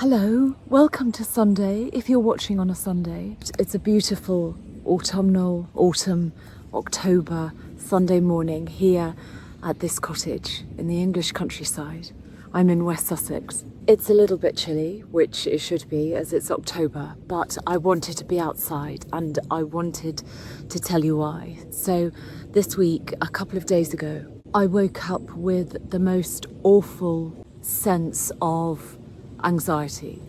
Hello, welcome to Sunday, if you're watching on a Sunday. It's a beautiful autumn, October Sunday morning here at this cottage in the English countryside. I'm in West Sussex. It's a little bit chilly, which it should be as it's October, but I wanted to be outside and I wanted to tell you why. So this week, a couple of days ago, I woke up with the most awful sense of anxiety,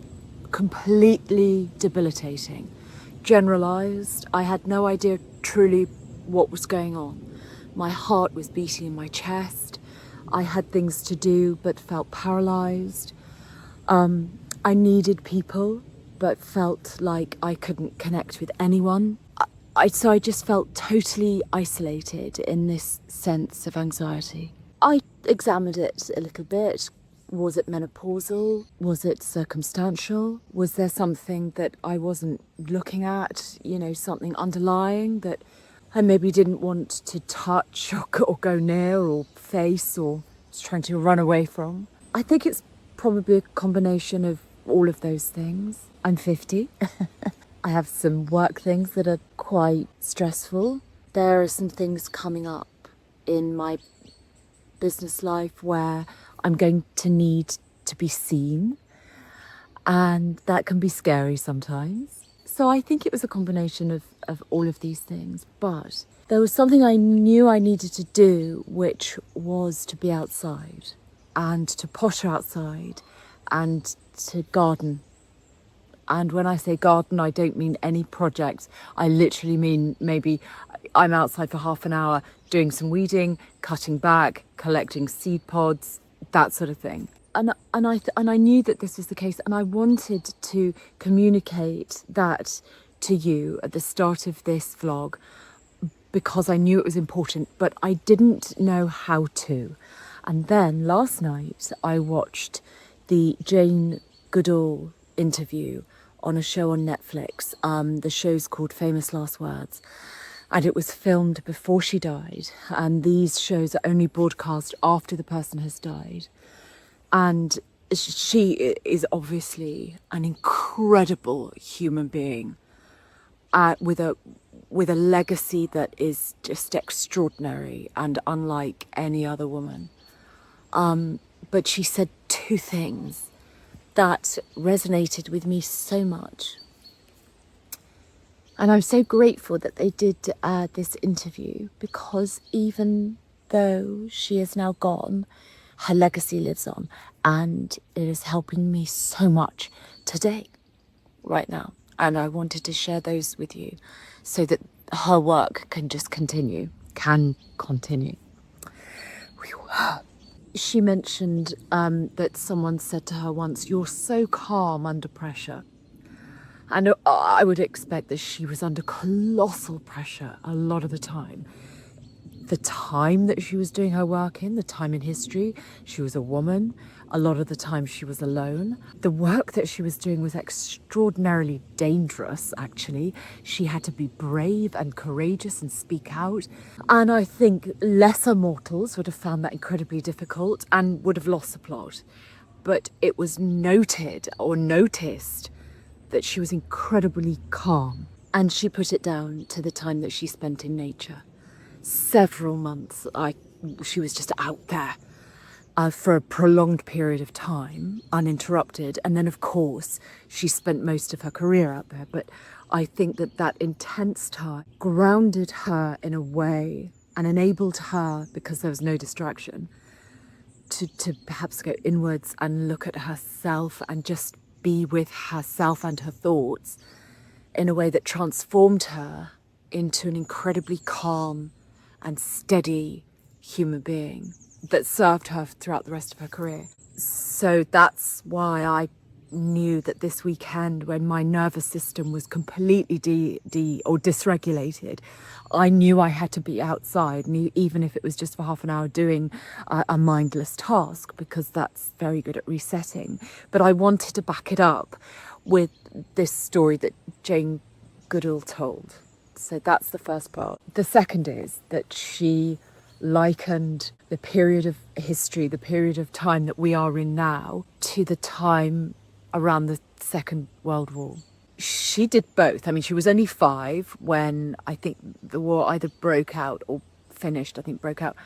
completely debilitating, generalized. I had no idea truly what was going on. My heart was beating in my chest. I had things to do but felt paralyzed. I needed people but felt like I couldn't connect with anyone. So I just felt totally isolated in this sense of anxiety. I examined it a little bit. Was it menopausal? Was it circumstantial? Was there something that I wasn't looking at? Something underlying that I maybe didn't want to touch or go near or face or was trying to run away from? I think it's probably a combination of all of those things. I'm 50. I have some work things that are quite stressful. There are some things coming up in my business life where I'm going to need to be seen, and that can be scary sometimes. So I think it was a combination of all of these things, but there was something I knew I needed to do, which was to be outside and to potter outside and to garden. And when I say garden, I don't mean any project. I literally mean maybe I'm outside for half an hour doing some weeding, cutting back, collecting seed pods, that sort of thing. And I knew that this was the case, and I wanted to communicate that to you at the start of this vlog because I knew it was important, but I didn't know how to. And then last night I watched the Jane Goodall interview on a show on Netflix. The show's called Famous Last Words, and it was filmed before she died, and these shows are only broadcast after the person has died. And she is obviously an incredible human being with a legacy that is just extraordinary and unlike any other woman. But she said two things that resonated with me so much. And I'm so grateful that they did this interview, because even though she is now gone, her legacy lives on, and it is helping me so much today, right now. And I wanted to share those with you so that her work can continue. She mentioned that someone said to her once, "You're so calm under pressure." And I would expect that she was under colossal pressure a lot of the time. The time that she was doing her work in, the time in history, she was a woman. A lot of the time she was alone. The work that she was doing was extraordinarily dangerous, actually. She had to be brave and courageous and speak out. And I think lesser mortals would have found that incredibly difficult and would have lost the plot. But it was noted or noticed that she was incredibly calm. And she put it down to the time that she spent in nature. Several months, she was just out there for a prolonged period of time, uninterrupted. And then, of course, she spent most of her career out there. But I think that intense time grounded her in a way and enabled her, because there was no distraction, to perhaps go inwards and look at herself and just be with herself and her thoughts in a way that transformed her into an incredibly calm and steady human being that served her throughout the rest of her career. So that's why I knew that this weekend, when my nervous system was completely dysregulated, I knew I had to be outside, even if it was just for half an hour doing a mindless task, because that's very good at resetting. But I wanted to back it up with this story that Jane Goodall told. So that's the first part. The second is that she likened the period of history, the period of time that we are in now, to the time around the Second World War. She did both. I mean, she was only 5 when I think the war either broke out or finished. I think broke out.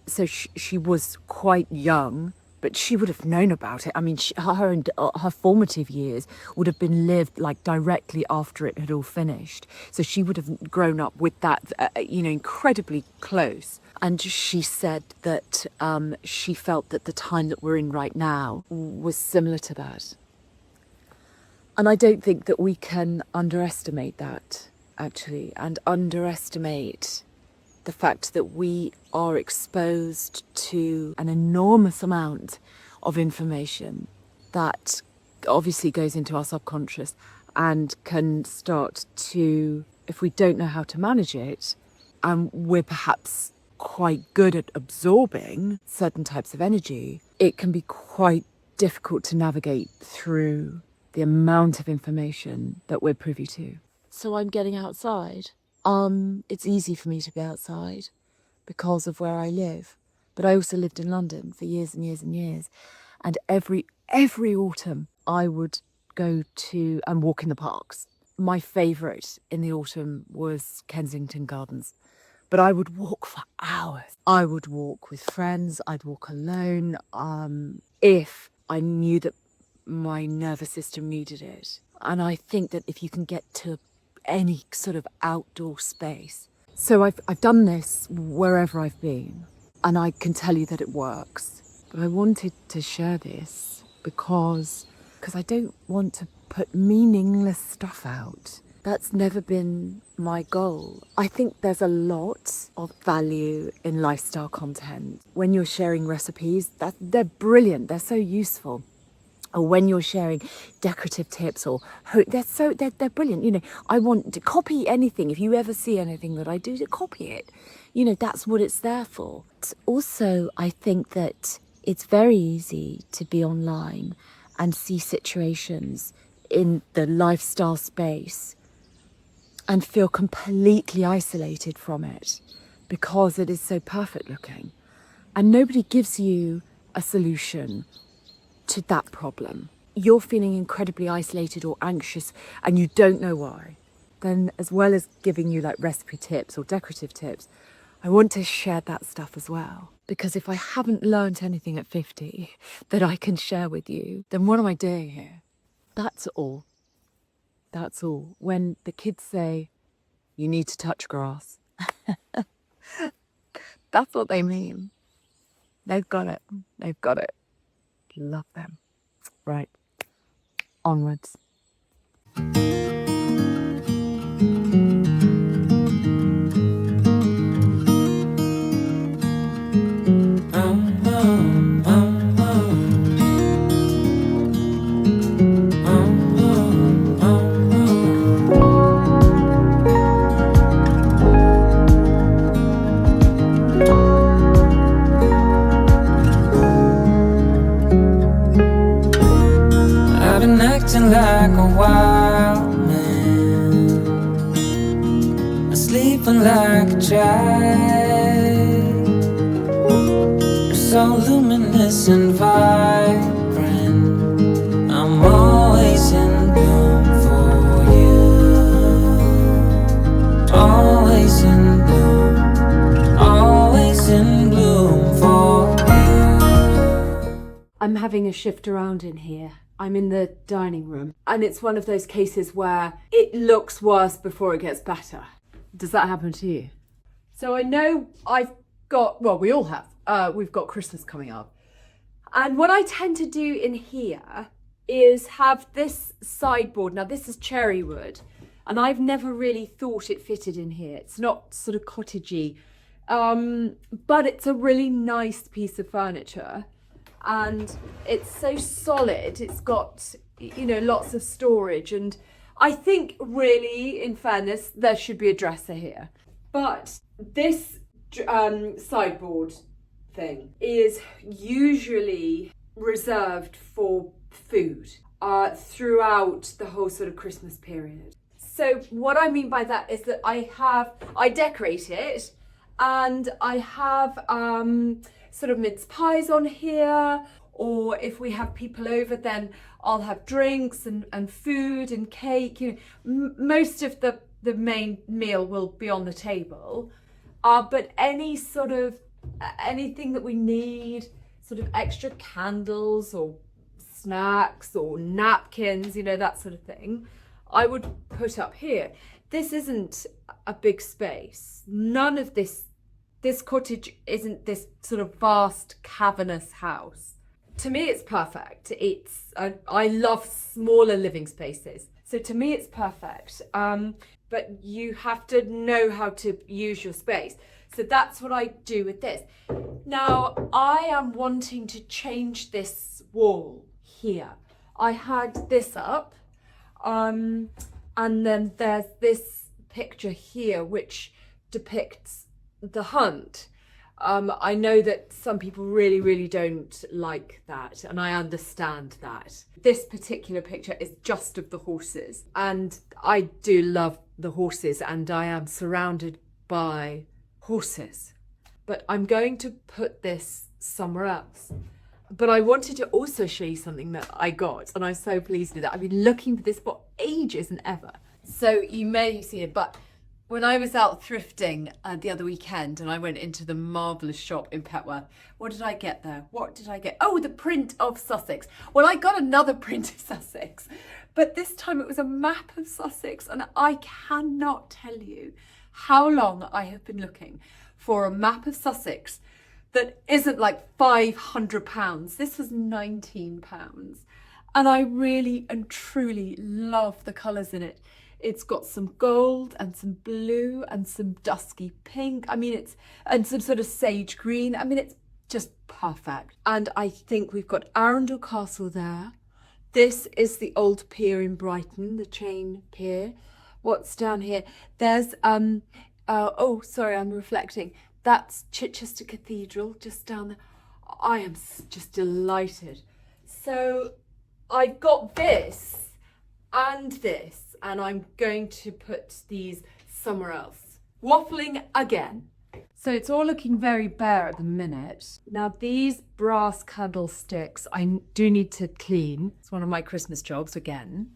So she was quite young, but she would have known about it. I mean, her formative years would have been lived like directly after it had all finished. So she would have grown up with that, incredibly close. And she said that she felt that the time that we're in right now was similar to that. And I don't think that we can underestimate that, actually, and underestimate the fact that we are exposed to an enormous amount of information that obviously goes into our subconscious and can start to, if we don't know how to manage it, and we're perhaps quite good at absorbing certain types of energy, it can be quite difficult to navigate through the amount of information that we're privy to. So I'm getting outside. It's easy for me to be outside because of where I live. But I also lived in London for years and years and years. And every autumn I would go to and walk in the parks. My favourite in the autumn was Kensington Gardens. But I would walk for hours. I would walk with friends. I'd walk alone. If I knew that my nervous system needed it. And I think that if you can get to any sort of outdoor space. So I've done this wherever I've been, and I can tell you that it works. But I wanted to share this because I don't want to put meaningless stuff out. That's never been my goal. I think there's a lot of value in lifestyle content. When you're sharing recipes, they're brilliant, they're so useful. Or when you're sharing decorative tips, or they're brilliant. I want to copy anything. If you ever see anything that I do, to copy it. That's what it's there for. Also, I think that it's very easy to be online and see situations in the lifestyle space and feel completely isolated from it because it is so perfect looking. And nobody gives you a solution to that problem. You're feeling incredibly isolated or anxious and you don't know why. Then, as well as giving you like recipe tips or decorative tips, I want to share that stuff as well. Because if I haven't learned anything at 50 that I can share with you, then what am I doing here? That's all. That's all. When the kids say, you need to touch grass, that's what they mean. They've got it. They've got it. Love them. Right. Onwards. Like a wild man, sleeping like a child. You're so luminous and vibrant. I'm always in bloom for you. Always in bloom for you. I'm having a shift around in here. I'm in the dining room, and it's one of those cases where it looks worse before it gets better. Does that happen to you? So I know we all have. We've got Christmas coming up. And what I tend to do in here is have this sideboard. Now this is cherry wood, and I've never really thought it fitted in here. It's not sort of cottagey, but it's a really nice piece of furniture. And it's so solid, it's got, lots of storage. And I think really, in fairness, there should be a dresser here. But this sideboard thing is usually reserved for food throughout the whole sort of Christmas period. So what I mean by that is that I decorate it, and I have sort of mince pies on here, Or if we have people over, then I'll have drinks and food and cake. You know, most of the main meal will be on the table. But any sort of, anything that we need, sort of extra candles or snacks or napkins, you know, that sort of thing, I would put up here. This isn't a big space. None of this cottage isn't this sort of vast cavernous house. To me, it's perfect. I love smaller living spaces. So to me, it's perfect. But you have to know how to use your space. So that's what I do with this. Now, I am wanting to change this wall here. I had this up, and then there's this picture here which depicts the hunt. I know that some people really don't like that, and I understand that. This particular picture is just of the horses, and I do love the horses, and I am surrounded by horses. But I'm going to put this somewhere else. But I wanted to also show you something that I got, and I'm so pleased with it. I've been looking for this for ages and ever. So you may see it, but when I was out thrifting the other weekend and I went into the marvellous shop in Petworth, what did I get there? What did I get? Oh, the print of Sussex. Well, I got another print of Sussex, but this time it was a map of Sussex, and I cannot tell you how long I have been looking for a map of Sussex that isn't like £500. This was £19. And I really and truly love the colours in it. It's got some gold and some blue and some dusky pink. I mean, and some sort of sage green. I mean, it's just perfect. And I think we've got Arundel Castle there. This is the old pier in Brighton, the chain pier. What's down here? There's, oh, sorry, I'm reflecting. That's Chichester Cathedral, just down there. I am just delighted. So I've got this and this, and I'm going to put these somewhere else. Waffling again. So it's all looking very bare at the minute. Now these brass candlesticks, I do need to clean. It's one of my Christmas jobs again,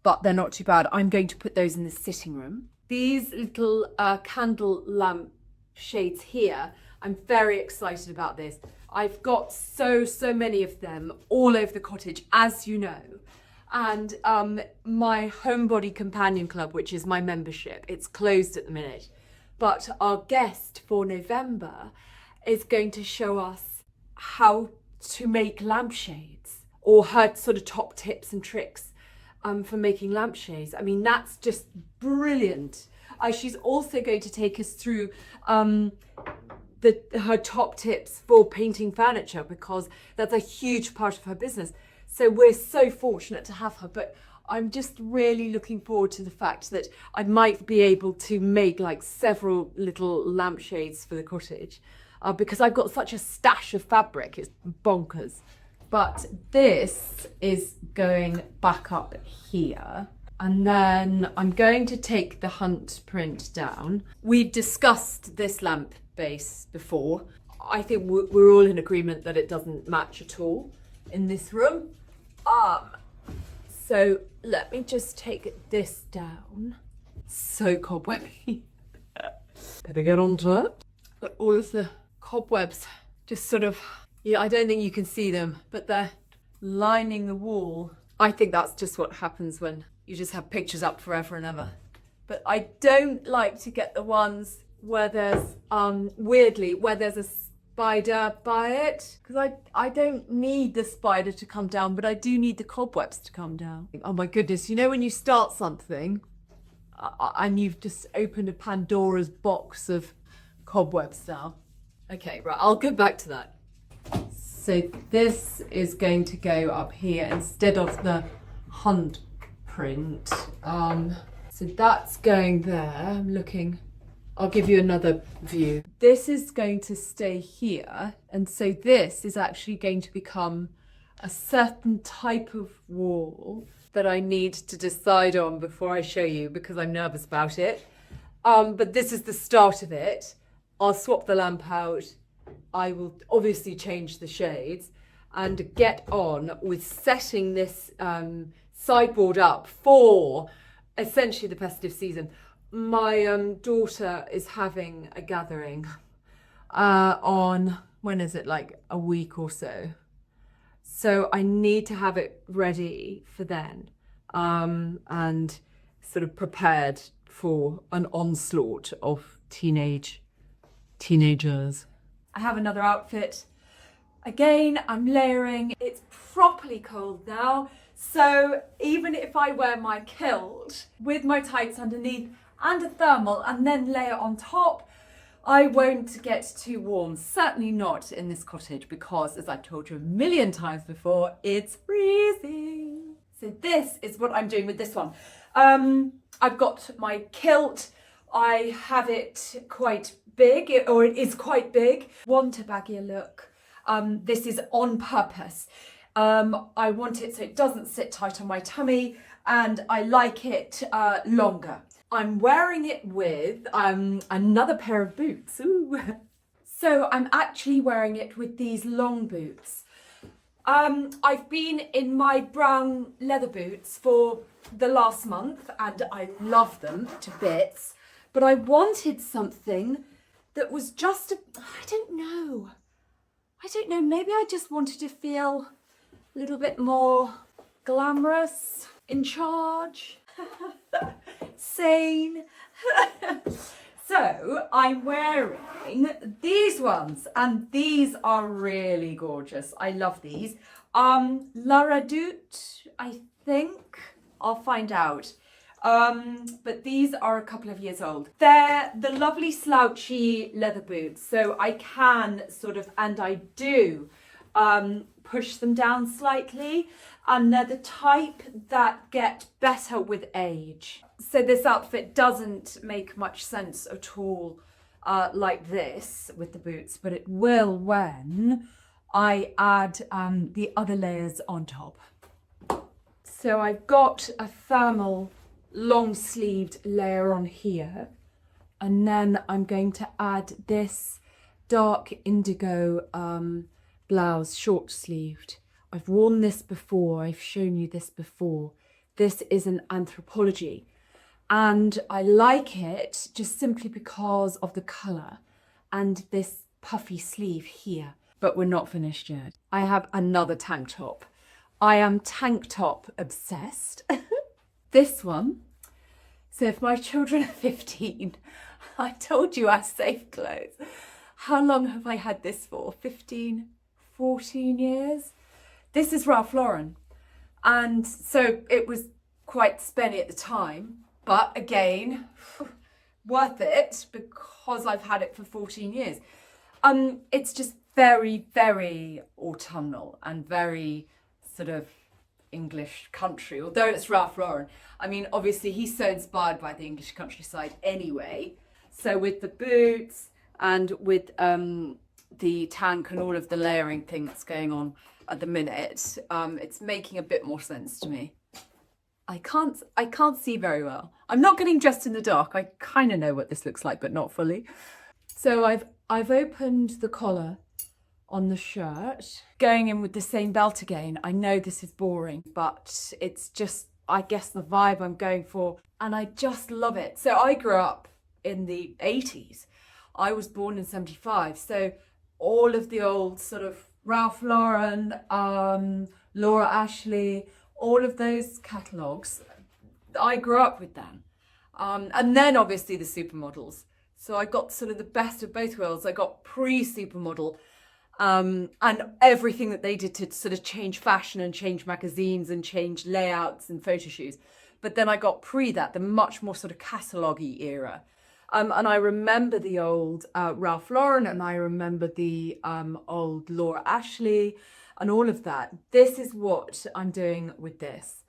but they're not too bad. I'm going to put those in the sitting room. These little candle lamp shades here, I'm very excited about this. I've got so many of them all over the cottage, as you know. And my Homebody Companion Club, which is my membership, it's closed at the minute. But our guest for November is going to show us how to make lampshades, or her sort of top tips and tricks for making lampshades. I mean, that's just brilliant. She's also going to take us through her top tips for painting furniture, because that's a huge part of her business. So we're so fortunate to have her, but I'm just really looking forward to the fact that I might be able to make like several little lampshades for the cottage, because I've got such a stash of fabric, it's bonkers. But this is going back up here. And then I'm going to take the hunt print down. We've discussed this lamp base before. I think we're all in agreement that it doesn't match at all in this room. So let me just take this down. So cobwebby. Better get onto it. But all of the cobwebs just sort of, yeah, I don't think you can see them, but they're lining the wall. I think that's just what happens when you just have pictures up forever and ever. But I don't like to get the ones where there's, weirdly, where there's a spider by it, because I don't need the spider to come down, but I do need the cobwebs to come down. Oh my goodness, you know when you start something and you've just opened a Pandora's box of cobwebs now. Okay, right, I'll go back to that. So this is going to go up here instead of the hunt print. So that's going there. I'm looking. I'll give you another view. This is going to stay here. And so this is actually going to become a certain type of wall that I need to decide on before I show you, because I'm nervous about it. But this is the start of it. I'll swap the lamp out. I will obviously change the shades. and get on with setting this sideboard up for essentially the festive season. My daughter is having a gathering on, when is it, like a week or so. So I need to have it ready for then, and sort of prepared for an onslaught of teenagers. I have another outfit. Again, I'm layering. It's properly cold now, so even if I wear my kilt with my tights underneath and a thermal and then layer on top, I won't get too warm. Certainly not in this cottage because, as I've told you a million times before, it's freezing. So this is what I'm doing with this one. I've got my kilt. I have it quite big, or it is quite big. Want a baggier look. This is on purpose. I want it so it doesn't sit tight on my tummy, and I like it longer. I'm wearing it with another pair of boots. Ooh. So I'm actually wearing it with these long boots. I've been in my brown leather boots for the last month and I love them to bits, but I wanted something that was just, I don't know, maybe I just wanted to feel a little bit more glamorous, in charge, sane. So I'm wearing these ones, and these are really gorgeous. I love these. La Redoute, I think. I'll find out. But these are a couple of years old. They're the lovely slouchy leather boots, so I can sort of, and I do, push them down slightly, and they're the type that get better with age. So this outfit doesn't make much sense at all like this with the boots, but it will when I add the other layers on top. So I've got a thermal long-sleeved layer on here, and then I'm going to add this dark indigo blouse, short-sleeved. I've worn this before, I've shown you this before. This is an Anthropology, and I like it just simply because of the colour and this puffy sleeve here. But we're not finished yet. I have another tank top. I am tank top obsessed. This one. So if my children are 15, I told you I save clothes. How long have I had this for? 15, 14 years? This is Ralph Lauren. And so it was quite spenny at the time, but again, worth it because I've had it for 14 years. It's just very, very autumnal and very sort of English country, although it's Ralph Lauren. I mean, obviously he's so inspired by the English countryside anyway. So with the boots and with the tank and all of the layering thing that's going on at the minute, it's making a bit more sense to me. I can't see very well. I'm not getting dressed in the dark. I kind of know what this looks like, but not fully. So I've opened the collar on the shirt, going in with the same belt again. I know this is boring, but it's just, I guess, the vibe I'm going for, and I just love it. So I grew up in the 80s. I was born in 75, so all of the old sort of Ralph Lauren, Laura Ashley, all of those catalogues, I grew up with them. And then obviously the supermodels. So I got sort of the best of both worlds. I got pre-supermodel, and everything that they did to sort of change fashion and change magazines and change layouts and photo shoots. But then I got that, the much more sort of catalogue-y era. And I remember the old Ralph Lauren, and I remember the old Laura Ashley and all of that. This is what I'm doing with this.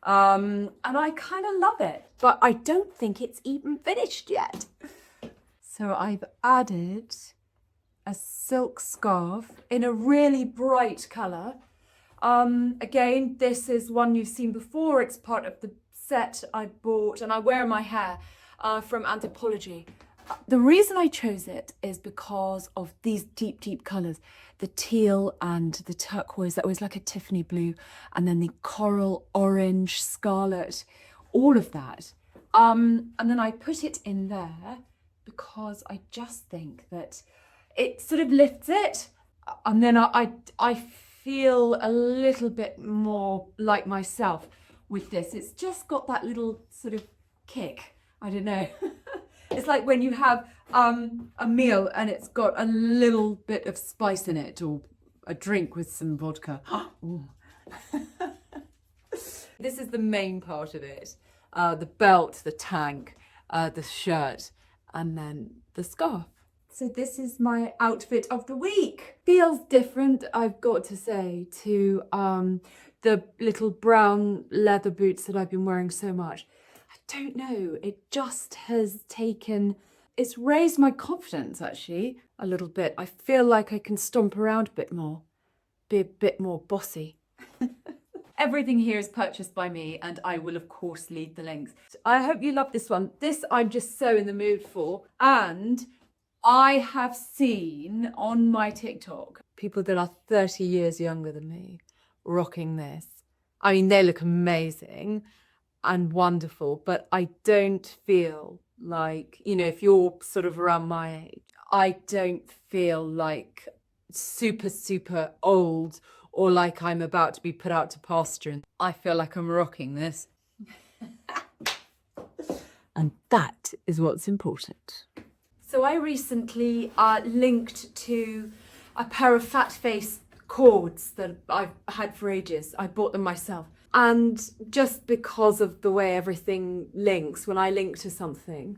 And I kind of love it, but I don't think it's even finished yet. So I've added a silk scarf in a really bright colour. Again, this is one you've seen before. It's part of the set I bought, and I wear in my hair from Anthropology. The reason I chose it is because of these deep, deep colours. The teal and the turquoise, that was like a Tiffany blue, and then the coral, orange, scarlet, all of that. And then I put it in there because I just think that it sort of lifts it. And then I feel a little bit more like myself with this. It's just got that little sort of kick. I don't know. It's like when you have a meal and it's got a little bit of spice in it, or a drink with some vodka. This is the main part of it. The belt, the tank, the shirt, and then the scarf. So this is my outfit of the week. Feels different, I've got to say, to the little brown leather boots that I've been wearing so much. I don't know, it just has it's raised my confidence actually a little bit. I feel like I can stomp around a bit more, be a bit more bossy. Everything here is purchased by me, and I will of course leave the links. I hope you love this one. This I'm just so in the mood for, and I have seen on my TikTok people that are 30 years younger than me rocking this. I mean, they look amazing and wonderful, but I don't feel like, you know, if you're sort of around my age, I don't feel like super, super old or like I'm about to be put out to pasture. I feel like I'm rocking this. And that is what's important. So I recently linked to a pair of fat face cords that I've had for ages. I bought them myself. And just because of the way everything links, when I link to something,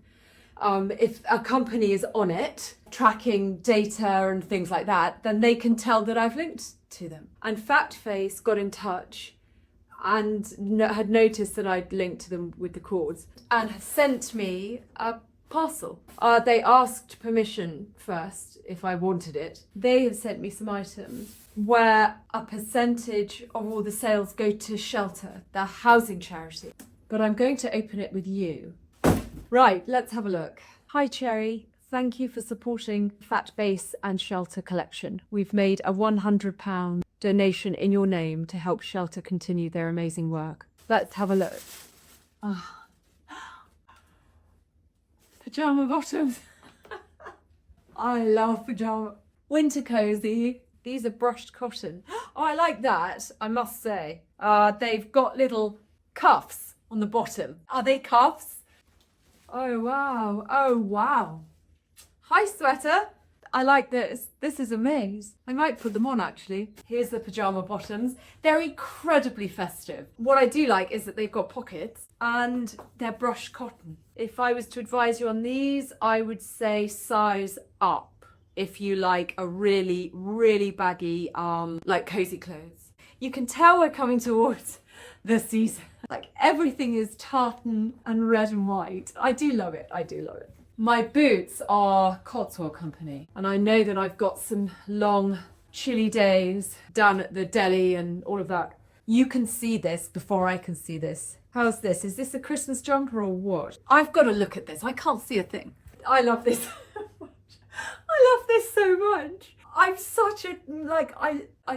if a company is on it, tracking data and things like that, then they can tell that I've linked to them. And Fatface got in touch and had noticed that I'd linked to them with the cords and had sent me a parcel. They asked permission first if I wanted it. They have sent me some items where a percentage of all the sales go to Shelter, their housing charity. But I'm going to open it with you. Right, let's have a look. Hi Cherry, thank you for supporting Fat Base and Shelter collection. We've made a £100 donation in your name to help Shelter continue their amazing work. Let's have a look. Pajama bottoms. I love pajama. Winter cozy. These are brushed cotton. Oh, I like that, I must say. They've got little cuffs on the bottom. Are they cuffs? Oh, wow. Oh, wow. Hi, sweater. I like this. This is amazing. I might put them on, actually. Here's the pajama bottoms. They're incredibly festive. What I do like is that they've got pockets and they're brushed cotton. If I was to advise you on these, I would say size up if you like a really, really baggy, like cozy clothes. You can tell we're coming towards the season. Like everything is tartan and red and white. I do love it. I do love it. My boots are Cotswold Company, and I know that I've got some long, chilly days down at the deli and all of that. You can see this before I can see this. How's this? Is this a Christmas jumper or what? I've got to look at this. I can't see a thing. I love this so much. I love this so much. I'm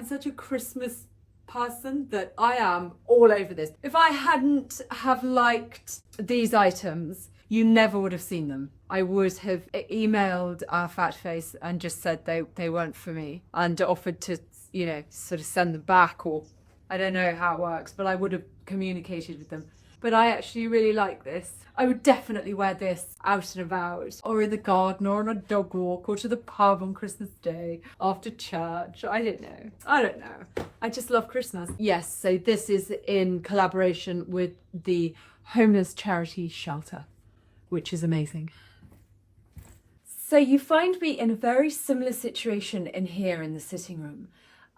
such a Christmas person that I am all over this. If I hadn't have liked these items, you never would have seen them. I would have emailed our Fat Face and just said they weren't for me and offered to, you know, sort of send them back, or I don't know how it works, but I would have communicated with them. But I actually really like this. I would definitely wear this out and about, or in the garden, or on a dog walk, or to the pub on Christmas Day, after church. I don't know. I just love Christmas. Yes, so this is in collaboration with the homeless charity Shelter, which is amazing. So you find me in a very similar situation in here in the sitting room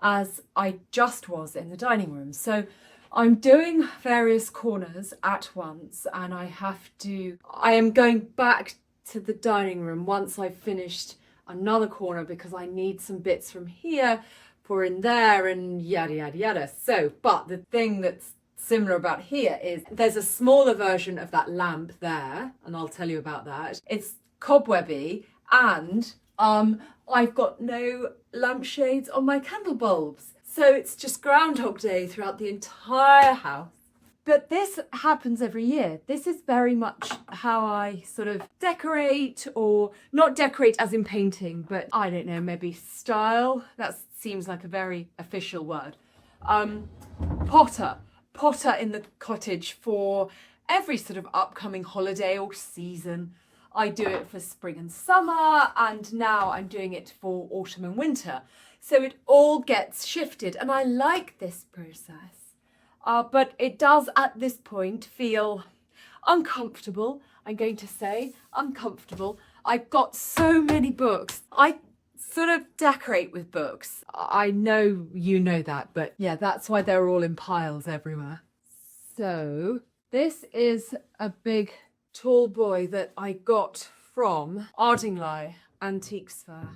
as I just was in the dining room. So I'm doing various corners at once, and I am going back to the dining room once I've finished another corner because I need some bits from here for in there and yada, yada, yada. So, but the thing that's similar about here is there's a smaller version of that lamp there, and I'll tell you about that. It's cobwebby, and I've got no lampshades on my candle bulbs. So it's just Groundhog Day throughout the entire house. But this happens every year. This is very much how I sort of decorate, or not decorate as in painting, but I don't know, maybe style. That seems like a very official word. Potter in the cottage for every sort of upcoming holiday or season. I do it for spring and summer, and now I'm doing it for autumn and winter. So it all gets shifted, and I like this process. But it does at this point feel uncomfortable. I'm going to say uncomfortable. I've got so many books. I sort of decorate with books. I know you know that, but yeah, that's why they're all in piles everywhere. So this is a big tall boy that I got from Autumnal Antiques Fair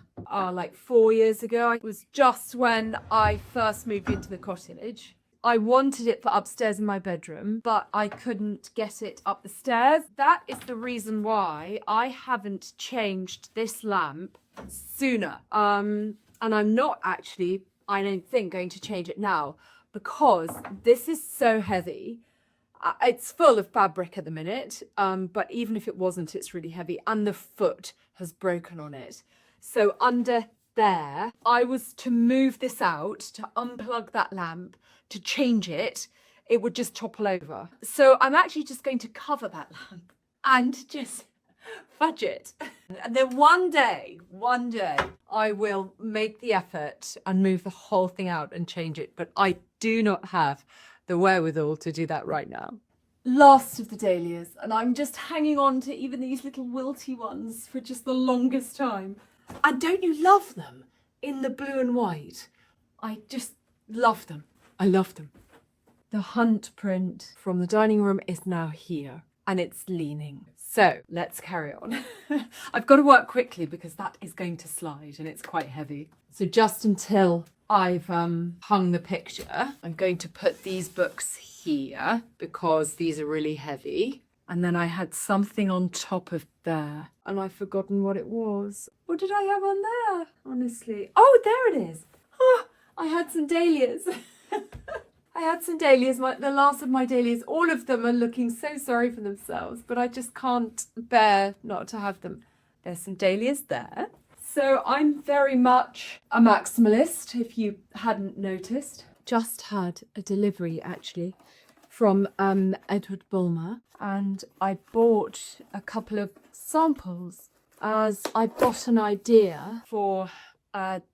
like 4 years ago. It was just when I first moved into the cottage. I wanted it for upstairs in my bedroom, but I couldn't get it up the stairs. That is the reason why I haven't changed this lamp sooner. And I'm not actually, I don't think, going to change it now, because this is so heavy. It's full of fabric at the minute, but even if it wasn't, it's really heavy, and the foot has broken on it. So under there, I was to move this out, to unplug that lamp, to change it, it would just topple over. So I'm actually just going to cover that lamp and just fudge it. And then one day, I will make the effort and move the whole thing out and change it. But I do not have the wherewithal to do that right now. Last of the dahlias, and I'm just hanging on to even these little wilty ones for just the longest time. And don't you love them in the blue and white? I just love them. I love them. The hunt print from the dining room is now here, and it's leaning. So let's carry on. I've got to work quickly because that is going to slide and it's quite heavy. So just until I've hung the picture, I'm going to put these books here because these are really heavy. And then I had something on top of there and I've forgotten what it was. What did I have on there, honestly? Oh, there it is. Oh, I had some dahlias. I had some dahlias, the last of my dahlias. All of them are looking so sorry for themselves, but I just can't bear not to have them. There's some dahlias there. So I'm very much a maximalist, if you hadn't noticed. Just had a delivery, actually, from Edward Bulmer, and I bought a couple of samples as I got an idea for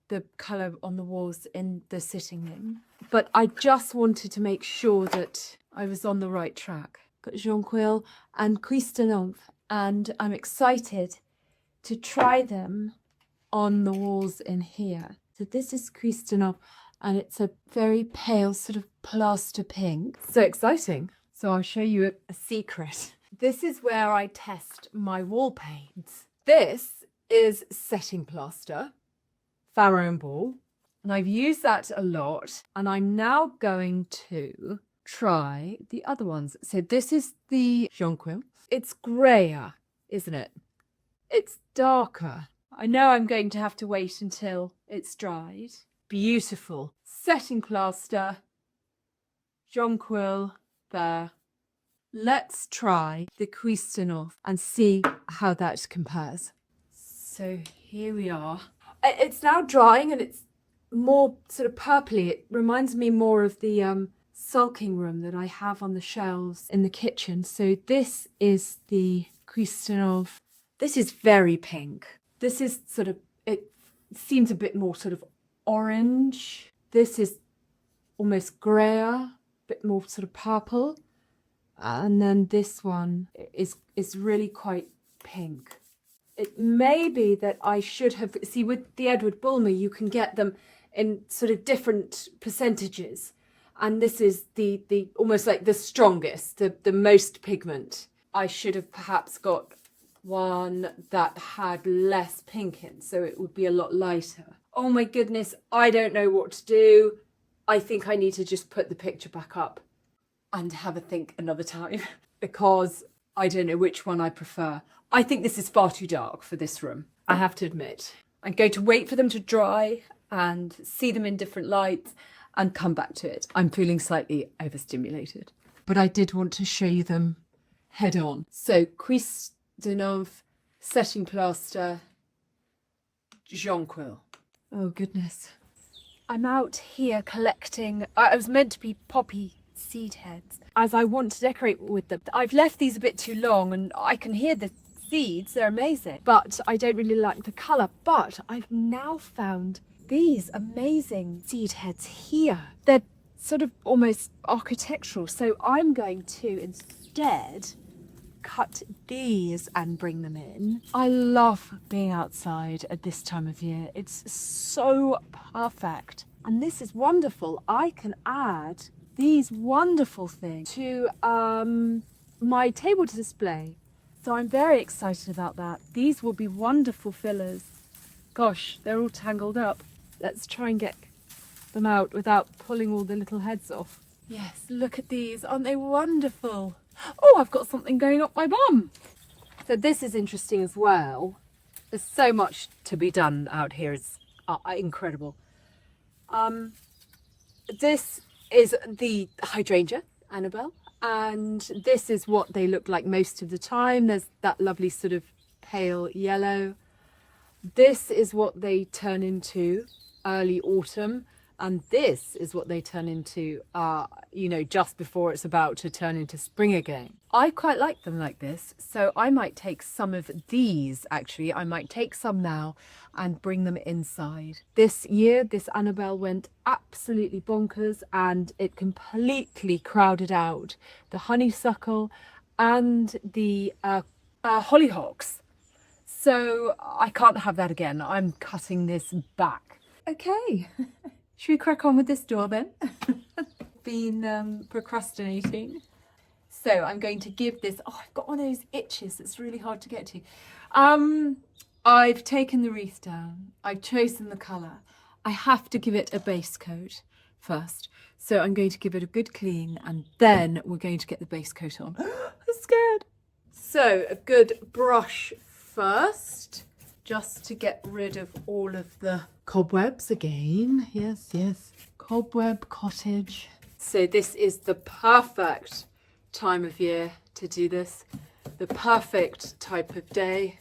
the colour on the walls in the sitting room. But I just wanted to make sure that I was on the right track. Got Jonquil and Cuistanov, and I'm excited to try them on the walls in here. So this is Cuistanov, and it's a very pale sort of plaster pink. So exciting. So I'll show you a secret. This is where I test my wall paints. This is setting plaster, Farrow and Ball, and I've used that a lot, and I'm now going to try the other ones. So this is the Jonquil. It's grayer, isn't it? It's darker. I know I'm going to have to wait until it's dried. Beautiful. Setting plaster, Jonquil there. Let's try the Cuistanov and see how that compares. So here we are. It's now drying and it's more sort of purpley. It reminds me more of the sulking room that I have on the shelves in the kitchen. So this is the Cuistanov. This is very pink. This is sort of, it seems a bit more sort of orange. This is almost grayer, a bit more sort of purple. And then this one is really quite pink. It may be that I should have, see, with the Edward Bulmer, you can get them in sort of different percentages. And this is the almost like the strongest, the most pigment. I should have perhaps got one that had less pink in, so it would be a lot lighter. Oh my goodness, I don't know what to do. I think I need to just put the picture back up and have a think another time because I don't know which one I prefer. I think this is far too dark for this room, I have to admit. I'm going to wait for them to dry and see them in different lights and come back to it. I'm feeling slightly overstimulated, but I did want to show you them head on. So, Cuisse de Neuve, setting plaster, jonquil. Oh goodness. I'm out here collecting, I was meant to be poppy seed heads, as I want to decorate with them. I've left these a bit too long and I can hear the seeds, they're amazing, but I don't really like the colour. But I've now found these amazing seed heads here. They're sort of almost architectural, so I'm going to instead cut these and bring them in. I love being outside at this time of year. It's so perfect. And this is wonderful. I can add these wonderful things to my table to display. So I'm very excited about that. These will be wonderful fillers. Gosh, they're all tangled up. Let's try and get them out without pulling all the little heads off. Yes, look at these. Aren't they wonderful? Oh, I've got something going up my bum. So this is interesting as well. There's so much to be done out here. It's incredible. This is the hydrangea, Annabelle, and this is what they look like most of the time. There's that lovely sort of pale yellow. This is what they turn into early autumn, and this is what they turn into, you know, just before it's about to turn into spring again. I quite like them like this, so I might take some of these, actually. I might take some now and bring them inside. This year, this Annabelle went absolutely bonkers and it completely crowded out the honeysuckle and the hollyhocks. So I can't have that again. I'm cutting this back. Okay. Should we crack on with this door then? Been procrastinating. So I'm going to give this, oh, I've got one of those itches that's really hard to get to. I've taken the wreath down. I've chosen the colour. I have to give it a base coat first. So I'm going to give it a good clean and then we're going to get the base coat on. I'm scared. So a good brush first, just to get rid of all of the cobwebs again. Yes, yes. Cobweb cottage. So this is the perfect time of year to do this. The perfect type of day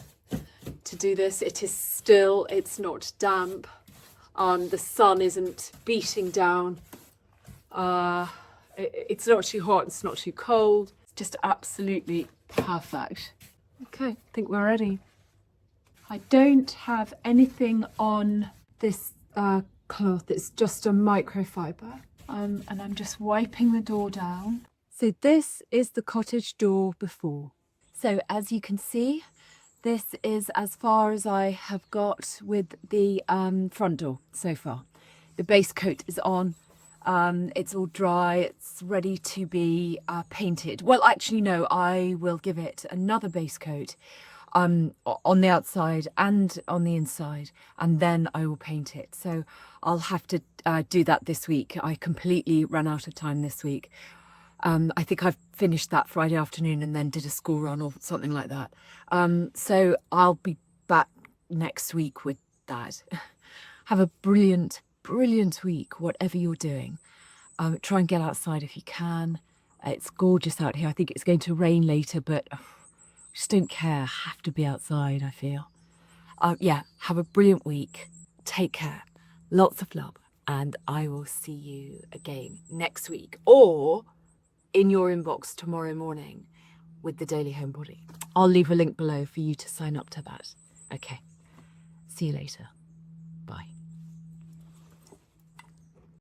to do this. It is still, it's not damp. The sun isn't beating down. It's not too hot, it's not too cold. It's just absolutely perfect. Okay, I think we're ready. I don't have anything on this cloth, it's just a microfiber. And I'm just wiping the door down. So this is the cottage door before. So as you can see, this is as far as I have got with the front door so far. The base coat is on. It's all dry, it's ready to be painted. Well, actually, no, I will give it another base coat on the outside and on the inside, and then I will paint it. So I'll have to do that this week. I completely ran out of time this week. I think I've finished that Friday afternoon and then did a school run or something like that. So I'll be back next week with that. Have a brilliant week, whatever you're doing. Try and get outside if you can. It's gorgeous out here. I think it's going to rain later, but just don't care. Have to be outside, I feel. Yeah, have a brilliant week. Take care. Lots of love. And I will see you again next week or in your inbox tomorrow morning with the Daily Homebody. I'll leave a link below for you to sign up to that. Okay. See you later. Bye.